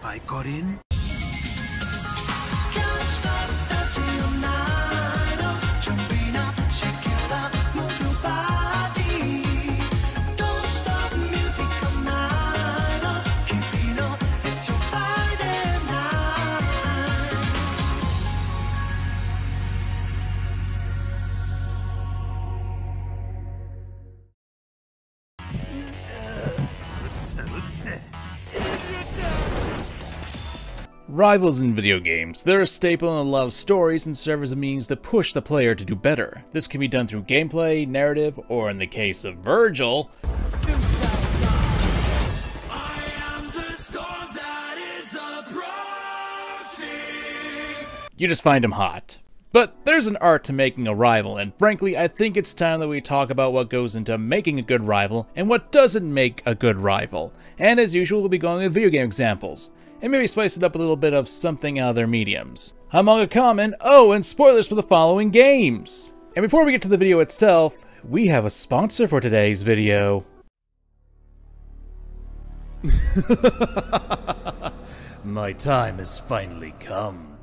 fight got in? Rivals in video games. They're a staple in a lot of stories and serve as a means to push the player to do better. This can be done through gameplay, narrative, or in the case of Virgil, you just find him hot. But there's an art to making a rival, and frankly, I think it's time that we talk about what goes into making a good rival and what doesn't make a good rival. And as usual, we'll be going with video game examples, and maybe spice it up a little bit of something out of their mediums. I'm Manga Common, and spoilers for the following games! And before we get to the video itself, we have a sponsor for today's video. My time has finally come.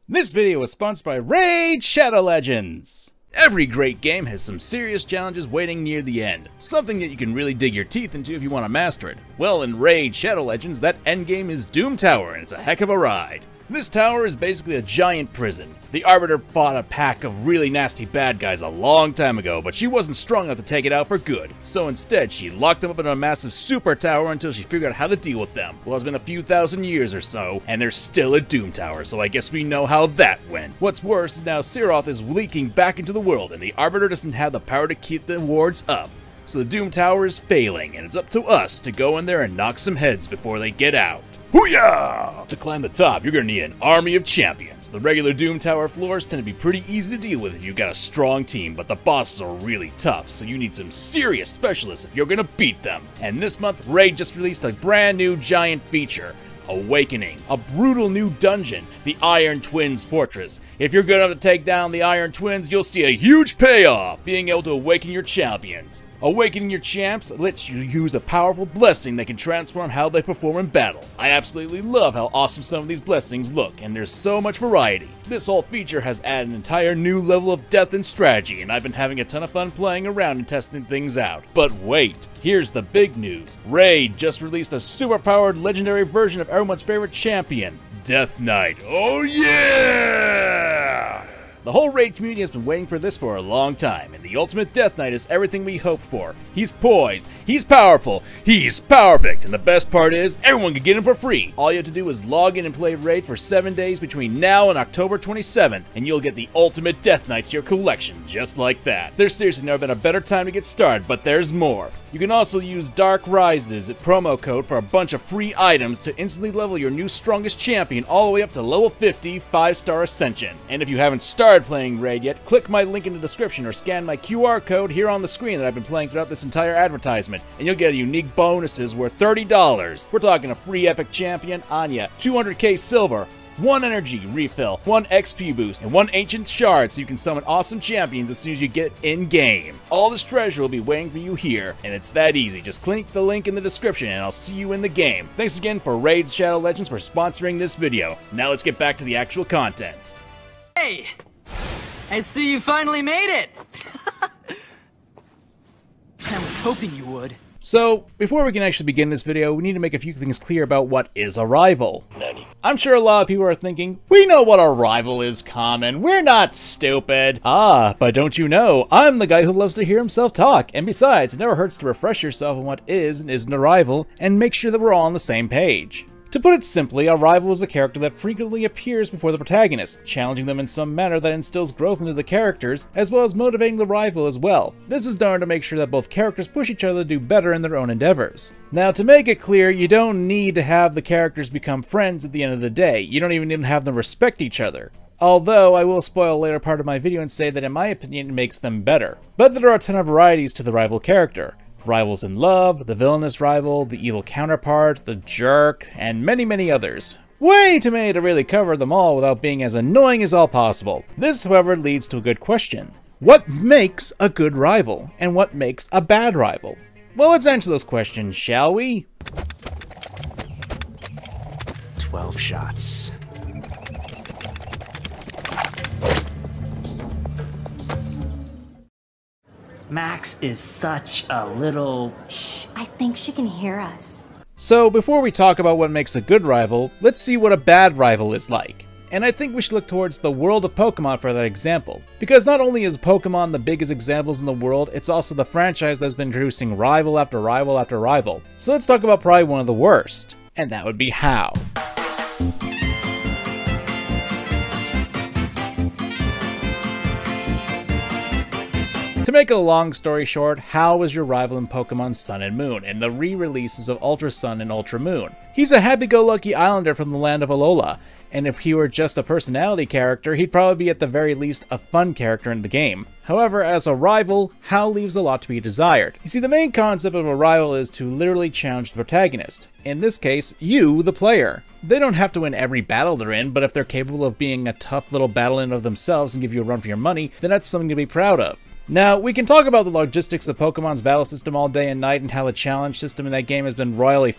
This video is sponsored by Raid Shadow Legends! Every great game has some serious challenges waiting near the end, something that you can really dig your teeth into if you want to master it. Well, in Raid Shadow Legends, that endgame is Doom Tower, and it's a heck of a ride. This tower is basically a giant prison. The Arbiter fought a pack of really nasty bad guys a long time ago, but she wasn't strong enough to take it out for good. So instead, she locked them up in a massive super tower until she figured out how to deal with them. Well, it's been a few thousand years or so, and there's still a Doom Tower, so I guess we know how that went. What's worse is now Sephiroth is leaking back into the world, and the Arbiter doesn't have the power to keep the wards up. So the Doom Tower is failing, and it's up to us to go in there and knock some heads before they get out. Hoo-yah! To climb the top, you're gonna need an army of champions. The regular Doom Tower floors tend to be pretty easy to deal with if you've got a strong team, but the bosses are really tough, so you need some serious specialists if you're gonna beat them. And this month, Raid just released a brand new giant feature, Awakening, a brutal new dungeon, the Iron Twins Fortress. If you're good enough to take down the Iron Twins, you'll see a huge payoff, being able to awaken your champions. Awakening your champs lets you use a powerful blessing that can transform how they perform in battle. I absolutely love how awesome some of these blessings look, and there's so much variety. This whole feature has added an entire new level of depth and strategy, and I've been having a ton of fun playing around and testing things out. But wait, here's the big news. Raid just released a super-powered legendary version of everyone's favorite champion, Death Knight. Oh yeah! The whole Raid community has been waiting for this for a long time, and the ultimate Death Knight is everything we hoped for. He's poised, he's powerful, he's perfect, and the best part is, everyone can get him for free. All you have to do is log in and play Raid for 7 days between now and October 27th, and you'll get the ultimate Death Knight to your collection, just like that. There's seriously never been a better time to get started, but there's more. You can also use Dark Rises promo code for a bunch of free items to instantly level your new strongest champion all the way up to level 50 5-star Ascension. And if you haven't started playing Raid yet, click my link in the description or scan my QR code here on the screen that I've been playing throughout this entire advertisement, and you'll get unique bonuses worth $30. We're talking a free epic champion, Anya, 200k silver, 1 energy refill, 1 XP boost, and 1 ancient shard so you can summon awesome champions as soon as you get in-game. All this treasure will be waiting for you here, and it's that easy. Just click the link in the description and I'll see you in the game. Thanks again for Raid Shadow Legends for sponsoring this video. Now let's get back to the actual content. Hey! I see you finally made it! I was hoping you would. So, before we can actually begin this video, we need to make a few things clear about what is a rival. I'm sure a lot of people are thinking, we know what a rival is, Common. We're not stupid. Ah, but don't you know, I'm the guy who loves to hear himself talk. And besides, it never hurts to refresh yourself on what is and isn't a rival, and make sure that we're all on the same page. To put it simply, a rival is a character that frequently appears before the protagonist, challenging them in some manner that instills growth into the characters, as well as motivating the rival as well. This is done to make sure that both characters push each other to do better in their own endeavors. Now, to make it clear, you don't need to have the characters become friends at the end of the day. You don't even need to have them respect each other. Although, I will spoil a later part of my video and say that in my opinion it makes them better. But there are a ton of varieties to the rival character. Rivals in love, the villainous rival, the evil counterpart, the jerk, and many others. Way too many to really cover them all without being as annoying as all possible. This, however, leads to a good question. What makes a good rival, and what makes a bad rival? Well, let's answer those questions, shall we? 12 shots. Max is such a little... Shh, I think she can hear us. So before we talk about what makes a good rival, let's see what a bad rival is like. And I think we should look towards the world of Pokemon for that example. Because not only is Pokemon the biggest examples in the world, it's also the franchise that's been producing rival after rival after rival. So let's talk about probably one of the worst, and that would be Hau. To make a long story short, Hau was your rival in Pokemon Sun and Moon, and the re-releases of Ultra Sun and Ultra Moon. He's a happy-go-lucky islander from the land of Alola, and if he were just a personality character, he'd probably be at the very least a fun character in the game. However, as a rival, Hau leaves a lot to be desired. You see, the main concept of a rival is to literally challenge the protagonist. In this case, you, the player. They don't have to win every battle they're in, but if they're capable of being a tough little battle in of themselves and give you a run for your money, then that's something to be proud of. Now, we can talk about the logistics of Pokemon's battle system all day and night and how the challenge system in that game has been royally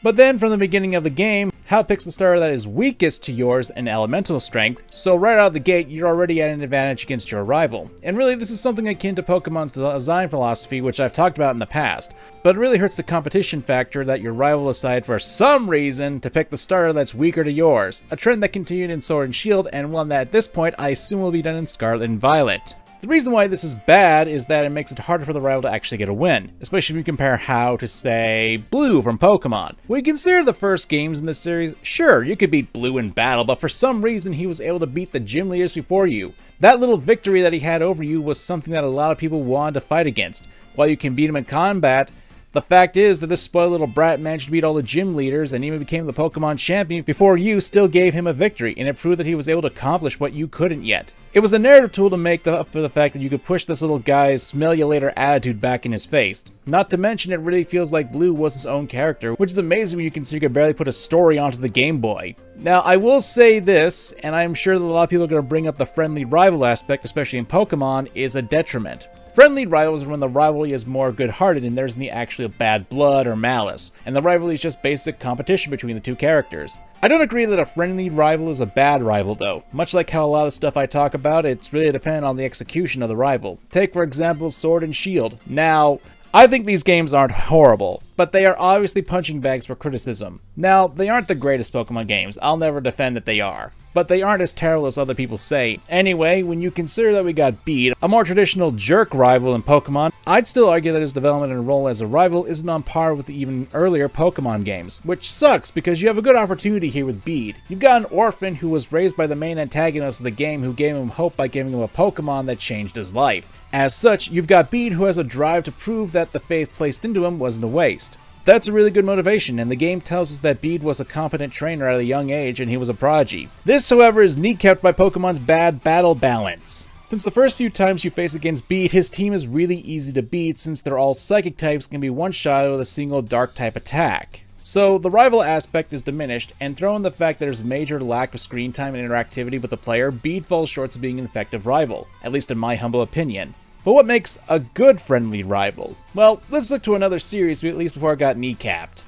but then, from the beginning of the game, Hau picks the starter that is weakest to yours in elemental strength, so right out of the gate, you're already at an advantage against your rival. And really, this is something akin to Pokemon's design philosophy, which I've talked about in the past. But it really hurts the competition factor that your rival decided for some reason to pick the starter that's weaker to yours, a trend that continued in Sword and Shield, and one that at this point I assume will be done in Scarlet and Violet. The reason why this is bad is that it makes it harder for the rival to actually get a win, especially when you compare Hau to, say, Blue from Pokemon. When you consider the first games in this series, sure, you could beat Blue in battle, but for some reason he was able to beat the gym leaders before you. That little victory that he had over you was something that a lot of people wanted to fight against. While you can beat him in combat, the fact is that this spoiled little brat managed to beat all the gym leaders and even became the Pokemon champion before you still gave him a victory, and it proved that he was able to accomplish what you couldn't yet. It was a narrative tool to make up for the fact that you could push this little guy's smell you later attitude back in his face. Not to mention, it really feels like Blue was his own character, which is amazing when you consider you could barely put a story onto the Game Boy. Now, I will say this, and I'm sure that a lot of people are going to bring up the friendly rival aspect, especially in Pokemon, is a detriment. Friendly rivals are when the rivalry is more good-hearted and there isn't the actual bad blood or malice, and the rivalry is just basic competition between the two characters. I don't agree that a friendly rival is a bad rival though. Much like how a lot of stuff I talk about, it's really dependent on the execution of the rival. Take for example Sword and Shield. Now, I think these games aren't horrible, but they are obviously punching bags for criticism. Now, they aren't the greatest Pokemon games, I'll never defend that they are. But they aren't as terrible as other people say. Anyway, when you consider that we got Bede, a more traditional jerk rival in Pokemon, I'd still argue that his development and role as a rival isn't on par with the even earlier Pokemon games, which sucks because you have a good opportunity here with Bede. You've got an orphan who was raised by the main antagonist of the game who gave him hope by giving him a Pokemon that changed his life. As such, you've got Bede who has a drive to prove that the faith placed into him wasn't a waste. That's a really good motivation, and the game tells us that Bede was a competent trainer at a young age and he was a prodigy. This, however, is kneecapped by Pokemon's bad battle balance. Since the first few times you face against Bede, his team is really easy to beat since they're all psychic types can be one-shotted with a single dark type attack. So the rival aspect is diminished, and throw in the fact that there's a major lack of screen time and interactivity with the player, Bede falls short of being an effective rival, at least in my humble opinion. But what makes a good friendly rival? Well, let's look to another series, at least before I got kneecapped.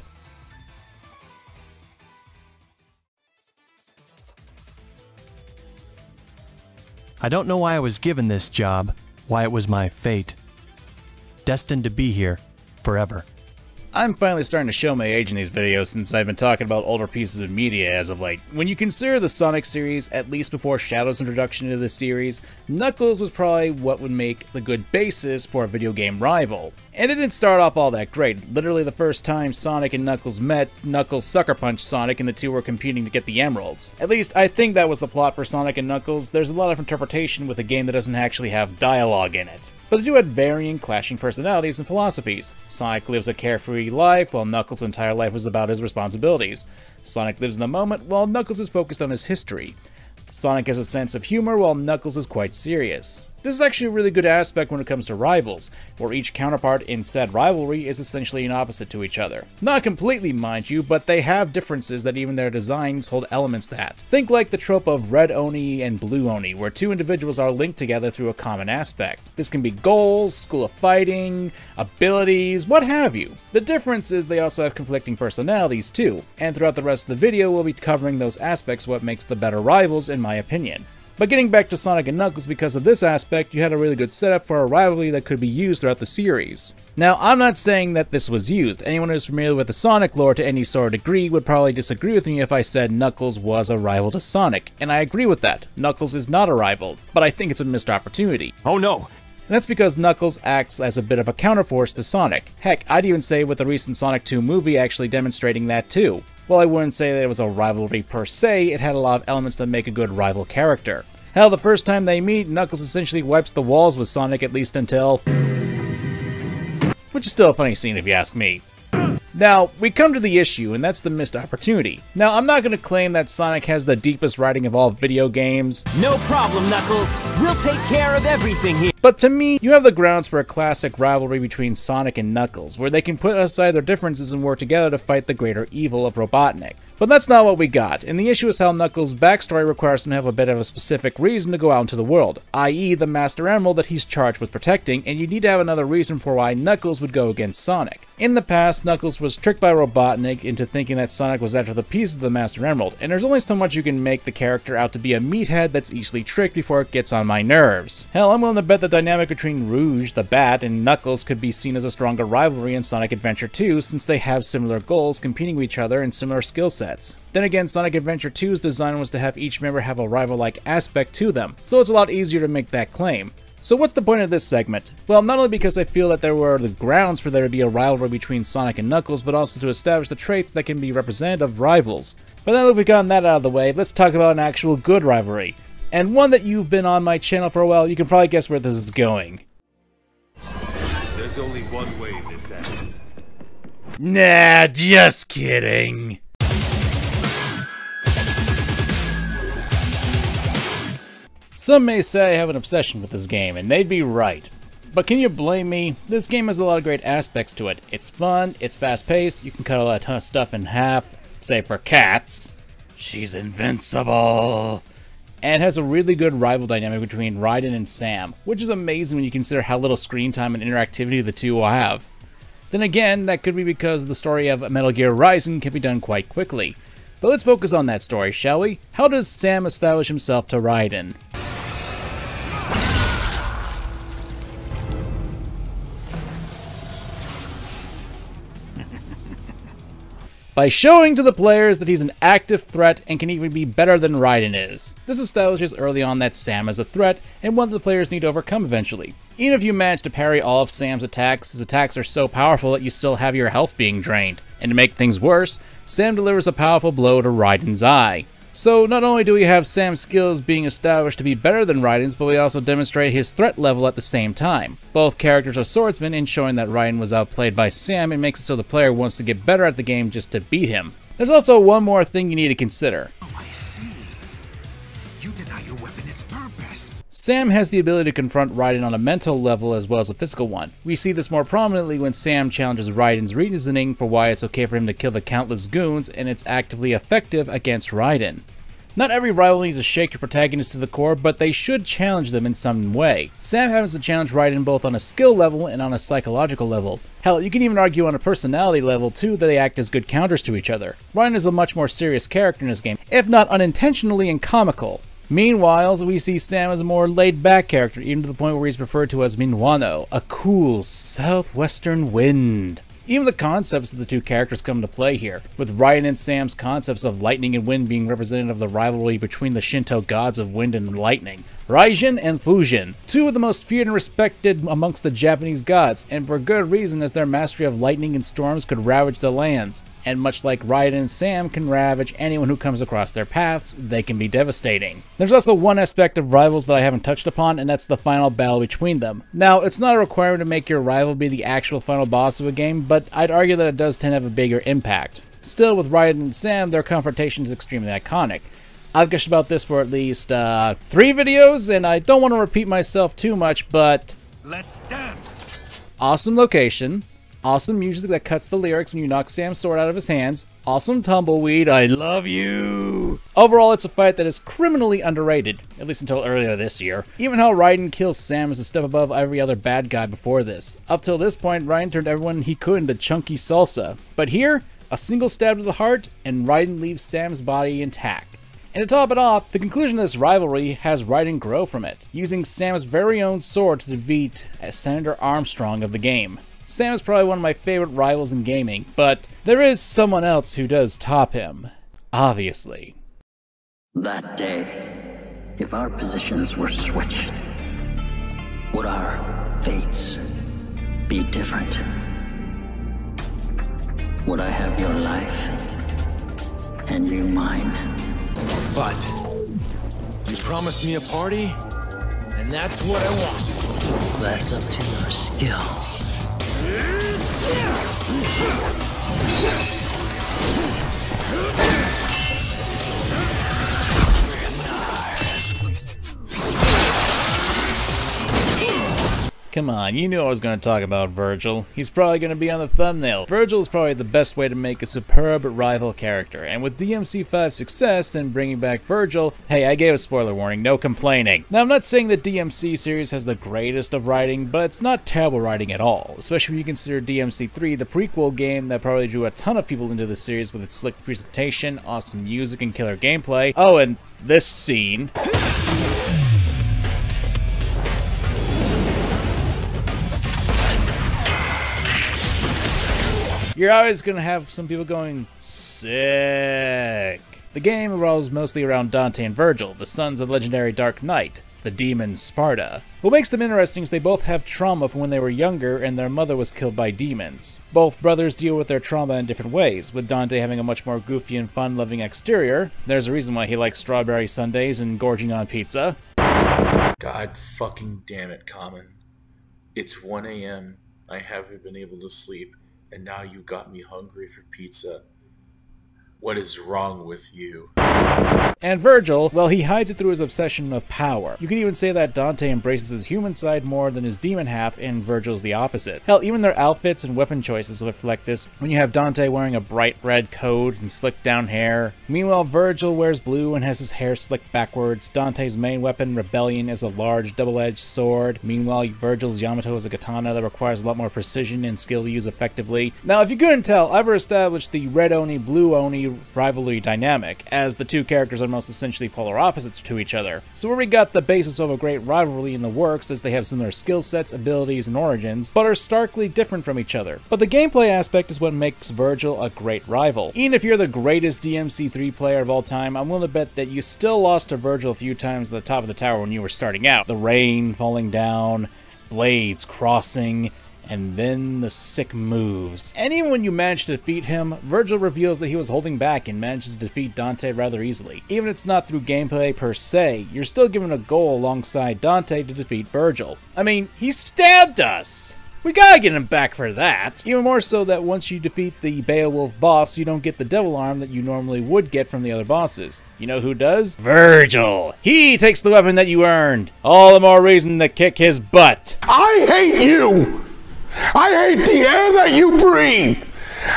I don't know why I was given this job, why it was my fate. Destined to be here, forever. I'm finally starting to show my age in these videos since I've been talking about older pieces of media as of late. When you consider the Sonic series, at least before Shadow's introduction to the series, Knuckles was probably what would make the good basis for a video game rival. And it didn't start off all that great. Literally the first time Sonic and Knuckles met, Knuckles sucker punched Sonic and the two were competing to get the emeralds. At least I think that was the plot for Sonic and Knuckles. There's a lot of interpretation with a game that doesn't actually have dialogue in it. But the two had varying, clashing personalities and philosophies. Sonic lives a carefree life, while Knuckles' entire life was about his responsibilities. Sonic lives in the moment, while Knuckles is focused on his history. Sonic has a sense of humor, while Knuckles is quite serious. This is actually a really good aspect when it comes to rivals, where each counterpart in said rivalry is essentially an opposite to each other. Not completely, mind you, but they have differences that even their designs hold elements that. Think like the trope of Red Oni and Blue Oni, where two individuals are linked together through a common aspect. This can be goals, school of fighting, abilities, what have you. The difference is they also have conflicting personalities too, and throughout the rest of the video we'll be covering those aspects what makes the better rivals in my opinion. But getting back to Sonic and Knuckles, because of this aspect, you had a really good setup for a rivalry that could be used throughout the series. Now, I'm not saying that this was used. Anyone who's familiar with the Sonic lore to any sort of degree would probably disagree with me if I said Knuckles was a rival to Sonic, and I agree with that. Knuckles is not a rival, but I think it's a missed opportunity. Oh no! And that's because Knuckles acts as a bit of a counterforce to Sonic. Heck, I'd even say with the recent Sonic 2 movie actually demonstrating that too. While I wouldn't say that it was a rivalry per se, it had a lot of elements that make a good rival character. Hell, the first time they meet, Knuckles essentially wipes the walls with Sonic, at least until... which is still a funny scene if you ask me. Now, we come to the issue, and that's the missed opportunity. Now, I'm not going to claim that Sonic has the deepest writing of all video games. No problem, Knuckles. We'll take care of everything here. But to me, you have the grounds for a classic rivalry between Sonic and Knuckles, where they can put aside their differences and work together to fight the greater evil of Robotnik. But that's not what we got, and the issue is how Knuckles' backstory requires him to have a bit of a specific reason to go out into the world, i.e. the Master Emerald that he's charged with protecting, and you need to have another reason for why Knuckles would go against Sonic. In the past, Knuckles was tricked by Robotnik into thinking that Sonic was after the pieces of the Master Emerald, and there's only so much you can make the character out to be a meathead that's easily tricked before it gets on my nerves. Hell, I'm willing to bet the dynamic between Rouge, the Bat, and Knuckles could be seen as a stronger rivalry in Sonic Adventure 2 since they have similar goals competing with each other and similar skill sets. Then again, Sonic Adventure 2's design was to have each member have a rival-like aspect to them, so it's a lot easier to make that claim. So what's the point of this segment? Well, not only because I feel that there were the grounds for there to be a rivalry between Sonic and Knuckles, but also to establish the traits that can be representative of rivals. But now that we've gotten that out of the way, let's talk about an actual good rivalry. And one that you've been on my channel for a while, you can probably guess where this is going. There's only one way this ends. Nah, just kidding. Some may say I have an obsession with this game, and they'd be right. But can you blame me? This game has a lot of great aspects to it. It's fun, it's fast-paced, you can cut a ton of stuff in half, say for cats. She's invincible. And has a really good rival dynamic between Raiden and Sam, which is amazing when you consider how little screen time and interactivity the two will have. Then again, that could be because the story of Metal Gear Rising can be done quite quickly. But let's focus on that story, shall we? How does Sam establish himself to Raiden? By showing to the players that he's an active threat and can even be better than Raiden is. This establishes early on that Sam is a threat and one that the players need to overcome eventually. Even if you manage to parry all of Sam's attacks, his attacks are so powerful that you still have your health being drained. And to make things worse, Sam delivers a powerful blow to Raiden's eye. So not only do we have Sam's skills being established to be better than Raiden's, but we also demonstrate his threat level at the same time. Both characters are swordsmen, and showing that Raiden was outplayed by Sam, it makes it so the player wants to get better at the game just to beat him. There's also one more thing you need to consider. Oh, I see. You deny your weapon its purpose. Sam has the ability to confront Raiden on a mental level as well as a physical one. We see this more prominently when Sam challenges Raiden's reasoning for why it's okay for him to kill the countless goons, and it's actively effective against Raiden. Not every rival needs to shake your protagonist to the core, but they should challenge them in some way. Sam happens to challenge Raiden both on a skill level and on a psychological level. Hell, you can even argue on a personality level too that they act as good counters to each other. Raiden is a much more serious character in this game, if not unintentionally and comical. Meanwhile, we see Sam as a more laid-back character, even to the point where he's referred to as Minwano, a cool southwestern wind. Even the concepts of the two characters come into play here, with Raiden and Sam's concepts of lightning and wind being representative of the rivalry between the Shinto gods of wind and lightning. Raijin and Fujin, two of the most feared and respected amongst the Japanese gods, and for good reason, as their mastery of lightning and storms could ravage the lands. And much like Raiden and Sam can ravage anyone who comes across their paths, they can be devastating. There's also one aspect of rivals that I haven't touched upon, and that's the final battle between them. Now, it's not a requirement to make your rival be the actual final boss of a game, but I'd argue that it does tend to have a bigger impact. Still, with Raiden and Sam, their confrontation is extremely iconic. I've gushed about this for at least 3 videos, and I don't want to repeat myself too much, but Let's dance. awesome location, awesome music that cuts the lyrics when you knock Sam's sword out of his hands, awesome tumbleweed, I love you! Overall, it's a fight that is criminally underrated, at least until earlier this year. Even how Raiden kills Sam is a step above every other bad guy before this. Up till this point, Raiden turned everyone he could into chunky salsa. But here, a single stab to the heart, and Raiden leaves Sam's body intact. And to top it off, the conclusion of this rivalry has Raiden grow from it, using Sam's very own sword to defeat Senator Armstrong of the game. Sam is probably one of my favorite rivals in gaming, but there is someone else who does top him. Obviously. That day, if our positions were switched, would our fates be different? Would I have your life and you mine? But you promised me a party, and that's what I want. That's up to your skills. Come on, you knew I was going to talk about Vergil. He's probably going to be on the thumbnail. Vergil is probably the best way to make a superb rival character, and with DMC5's success in bringing back Vergil, hey, I gave a spoiler warning, no complaining. Now, I'm not saying the DMC series has the greatest of writing, but it's not terrible writing at all, especially when you consider DMC3, the prequel game that probably drew a ton of people into the series with its slick presentation, awesome music, and killer gameplay. Oh, and this scene. You're always going to have some people going, sick. The game revolves mostly around Dante and Vergil, the sons of the legendary Dark Knight, the demon Sparta. What makes them interesting is they both have trauma from when they were younger and their mother was killed by demons. Both brothers deal with their trauma in different ways, with Dante having a much more goofy and fun-loving exterior. There's a reason why he likes strawberry sundaes and gorging on pizza. God fucking damn it, Common. It's 1 a.m. I haven't been able to sleep. And now you got me hungry for pizza. What is wrong with you? And Vergil, well, he hides it through his obsession of power. You can even say that Dante embraces his human side more than his demon half, and Vergil's the opposite. Hell, even their outfits and weapon choices reflect this, when you have Dante wearing a bright red coat and slicked down hair. Meanwhile, Vergil wears blue and has his hair slicked backwards. Dante's main weapon, Rebellion, is a large double-edged sword. Meanwhile, Vergil's Yamato is a katana that requires a lot more precision and skill to use effectively. Now, if you couldn't tell, I've established the Red Oni, Blue Oni rivalry dynamic, as the two characters are almost essentially polar opposites to each other. So where we got the basis of a great rivalry in the works, as they have similar skill sets, abilities, and origins, but are starkly different from each other. But the gameplay aspect is what makes Vergil a great rival. Even if you're the greatest DMC3 player of all time, I'm willing to bet that you still lost to Vergil a few times at the top of the tower when you were starting out. The rain falling down, blades crossing, and then the sick moves. And even when you manage to defeat him, Vergil reveals that he was holding back and manages to defeat Dante rather easily. Even if it's not through gameplay per se, you're still given a goal alongside Dante to defeat Vergil. I mean, he stabbed us! We gotta get him back for that! Even more so that once you defeat the Beowulf boss, you don't get the devil arm that you normally would get from the other bosses. You know who does? Vergil! He takes the weapon that you earned! All the more reason to kick his butt! I hate you! I hate the air that you breathe.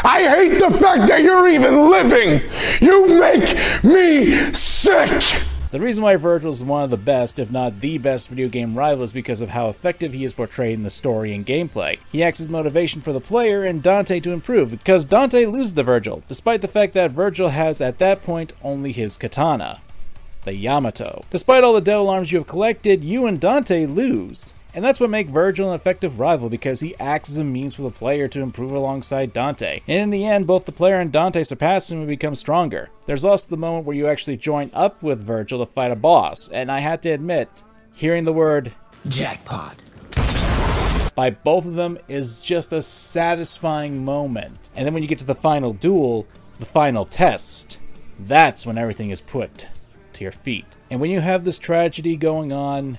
I hate the fact that you're even living. You make me sick. The reason why Vergil is one of the best, if not the best, video game rival is because of how effective he is portrayed in the story and gameplay. He acts as motivation for the player and Dante to improve, because Dante loses to Vergil, despite the fact that Vergil has at that point only his katana, the Yamato. Despite all the devil arms you have collected, you and Dante lose. And that's what makes Vergil an effective rival, because he acts as a means for the player to improve alongside Dante. And in the end, both the player and Dante surpass him and become stronger. There's also the moment where you actually join up with Vergil to fight a boss, and I have to admit, hearing the word Jackpot by both of them is just a satisfying moment. And then when you get to the final duel, the final test, that's when everything is put to your feet. And when you have this tragedy going on,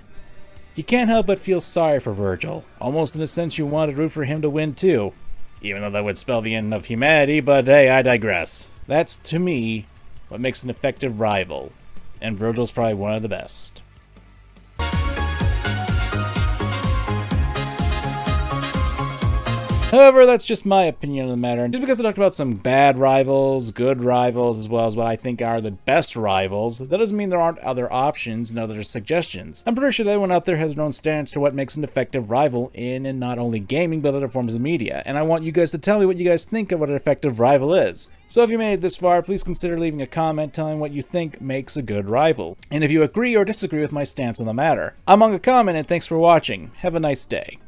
you can't help but feel sorry for Vergil. Almost in a sense you want to root for him to win too. Even though that would spell the end of humanity, but hey, I digress. That's, to me, what makes an effective rival. and Virgil's probably one of the best. However, that's just my opinion on the matter, and just because I talked about some bad rivals, good rivals, as well as what I think are the best rivals, that doesn't mean there aren't other options and other suggestions. I'm pretty sure that everyone out there has their own standards to what makes an effective rival in and not only gaming, but other forms of media, and I want you guys to tell me what you guys think of what an effective rival is. So if you made it this far, please consider leaving a comment telling what you think makes a good rival, and if you agree or disagree with my stance on the matter. I'm Manga Comment, and thanks for watching. Have a nice day.